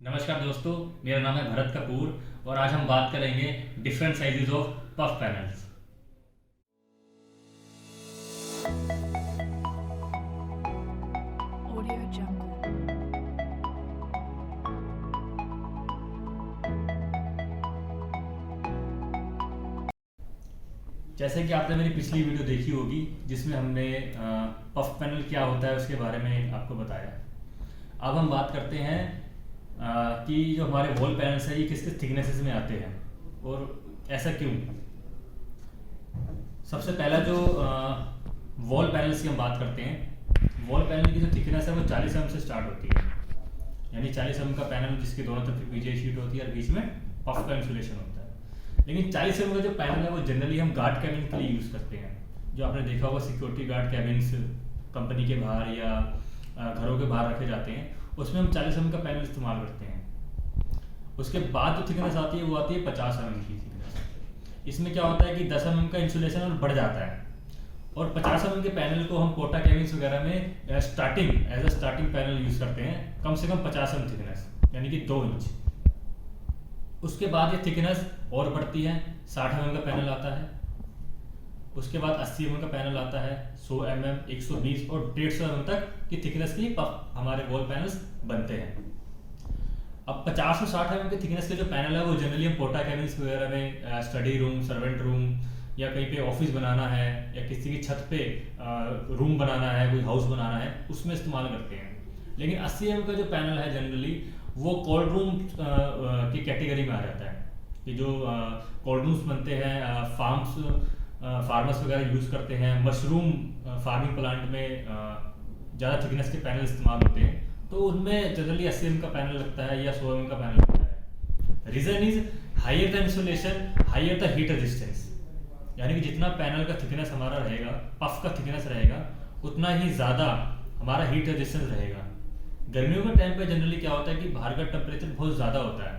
नमस्कार दोस्तों, मेरा नाम है भरत कपूर और आज हम बात करेंगे different sizes of puff panels. Audio Jungle. जैसे कि आपने मेरी पिछली वीडियो देखी होगी जिसमें हमने पफ पैनल क्या होता है उसके बारे में आपको बताया। अब हम बात करते हैं कि जो हमारे वॉल पैनल्स हैं ये किस किस थिकनेसेस में आते हैं और ऐसा क्यों। सबसे पहला जो वॉल पैनल्स की हम बात करते हैं, वॉल पैनल की जो थिकनेस है वो 40 mm से स्टार्ट होती है। यानी 40 mm का पैनल जिसके दोनों तरफ पीछे शीट होती है और बीच में पफ का इंसुलेशन होता है। लेकिन 40 mm का जो पैनल है वो जनरली हम गार्ड कैबिन के लिए यूज़ करते हैं। जो आपने देखा होगा सिक्योरिटी गार्ड कैबिन्स कंपनी के बाहर या घरों के बाहर रखे जाते हैं, उसमें हम 40 mm का पैनल इस्तेमाल करते हैं। उसके बाद जो थिकनेस आती है वो आती है 50 mm की थिकनेस। इसमें क्या होता है कि 10 mm का इंसुलेशन और बढ़ जाता है और 50 mm के पैनल को हम पोटा कैबिन्स वगैरह में starting as a starting panel use करते हैं, कम से कम 50 mm थिकनेस यानी कि 2 इंच। उसके बाद ये थिकनेस और बढ़ती है, 60 mm का पैनल आता है, उसके बाद 80 mm का पैनल आता है, 100 mm, 120 और 150 mm तक की थिकनेस की हमारे वॉल पैनल्स बनते हैं। अब 50 और 60 mm के थिकनेस के जो पैनल है वो जनरली हम पोटा कैबिन्स वगैरह में स्टडी रूम, सर्वेंट रूम या कहीं पे ऑफिस बनाना है या किसी की छत पे रूम बनाना है, कोई हाउस बनाना है, उसमें इस्तेमाल करते हैं। लेकिन 80 mm का जो पैनल है जनरली वो कोल्ड रूम की कैटेगरी में आ जाता है कि जो कोल्ड रूम्स बनते हैं, फार्मर्स वगैरह यूज़ करते हैं, मशरूम फार्मिंग प्लांट में ज़्यादा थिकनेस के पैनल इस्तेमाल होते हैं, तो उनमें जनरली 80 mm का पैनल लगता है या 100 mm का पैनल लगता है। Reason is higher the insulation, higher the heat resistance. यानी कि जितना पैनल का थिकनेस हमारा रहेगा, पफ का थिकनेस रहेगा, उतना ही ज़्यादा हमारा हीट रेजिस्टेंस रहेगा। गर्मियों के टाइम पे जनरली क्या होता है कि बाहर का टेम्परेचर बहुत ज़्यादा होता है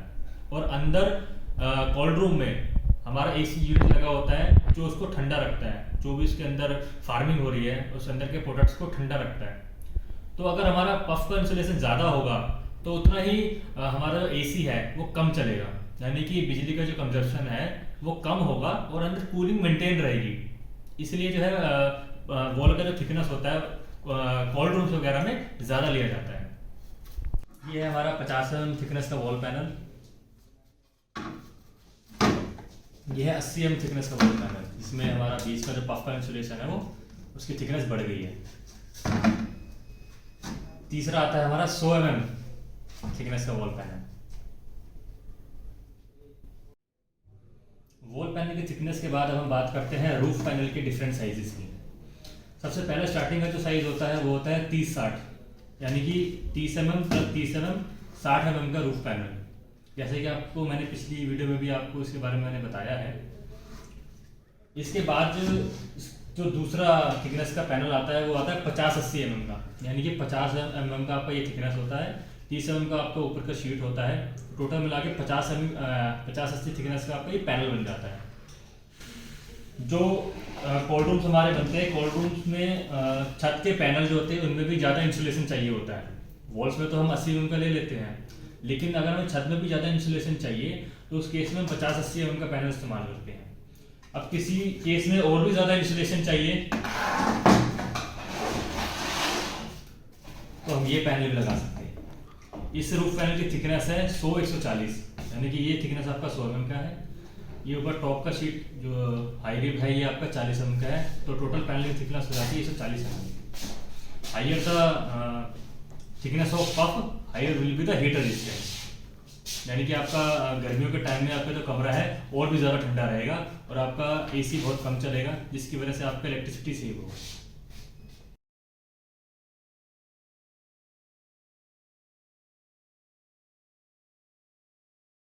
और अंदर कोल्ड रूम में हमारा एसी यूनिट लगा होता है जो उसको ठंडा रखता है। जो भी इसके अंदर फार्मिंग हो रही है उस अंदर के प्रोडक्ट्स को ठंडा रखता है। तो अगर हमारा पफ का इंसुलेशन ज़्यादा होगा तो उतना ही हमारा जो एसी है वो कम चलेगा, यानी कि बिजली का जो कंजप्शन है वो कम होगा और अंदर कूलिंग मेंटेन रहेगी। इसलिए जो है वॉल का जो थिकनेस होता है कोल्ड रूम्स वगैरह में ज़्यादा लिया जाता है। ये है हमारा 50 mm थिकनेस का वॉल पैनल। ये है 80 mm थिकनेस का वॉल पैनल, जिसमें हमारा बीच का जो पफ का इंसुलेशन है वो उसकी थिकनेस बढ़ गई है। तीसरा आता है हमारा 100 mm थिकनेस का वॉल पैनल। वॉल पैनल की थिकनेस के बाद अब हम बात करते हैं रूफ पैनल के डिफरेंट साइजेस की। सबसे पहले स्टार्टिंग का जो साइज होता है वो होता है 30-60, यानी कि 30 mm प्लस 30 mm 60 mm का रूफ पैनल। जैसे कि आपको मैंने पिछली वीडियो में भी आपको इसके बारे में मैंने बताया है। इसके बाद जो दूसरा थिकनेस का पैनल आता है वो आता है 50-80 mm का, यानी कि 50 mm का आपका ये थिकनेस होता है, 30 mm का आपका ऊपर का शीट होता है। टोटल मिला के 50-80 थिकनेस का आपका ये पैनल बन जाता है। जो कोल्ड रूम्स हमारे बनते हैं, कोल्ड रूम्स में छत के पैनल जो होते हैं उनमें भी ज़्यादा इंसुलेशन चाहिए होता है। वॉल्स में तो हम 80 mm का ले लेते हैं, लेकिन अगर हमें छत में भी ज़्यादा इंसुलेशन चाहिए तो उस केस में हम 50-80 mm का पैनल इस्तेमाल करते हैं। अब किसी केस में और भी ज़्यादा इंसुलेशन चाहिए तो हम ये पैनल भी लगा सकते हैं। इस रूफ पैनल की थिकनेस है 100-140, यानी कि ये थिकनेस आपका 100 mm का है। ये ऊपर टॉप का शीट जो हाई रिब है ये आपका 40 mm का है, तो टोटल पैनल की थिकनेस हो जाती है 140 mm। Higher the thickness of puff, higher will be the heat resistance. यानी कि आपका गर्मियों के टाइम में आपका जो कमरा है और भी ज़्यादा ठंडा रहेगा और आपका एसी बहुत कम चलेगा, जिसकी वजह से आपका इलेक्ट्रिसिटी सेव होगा।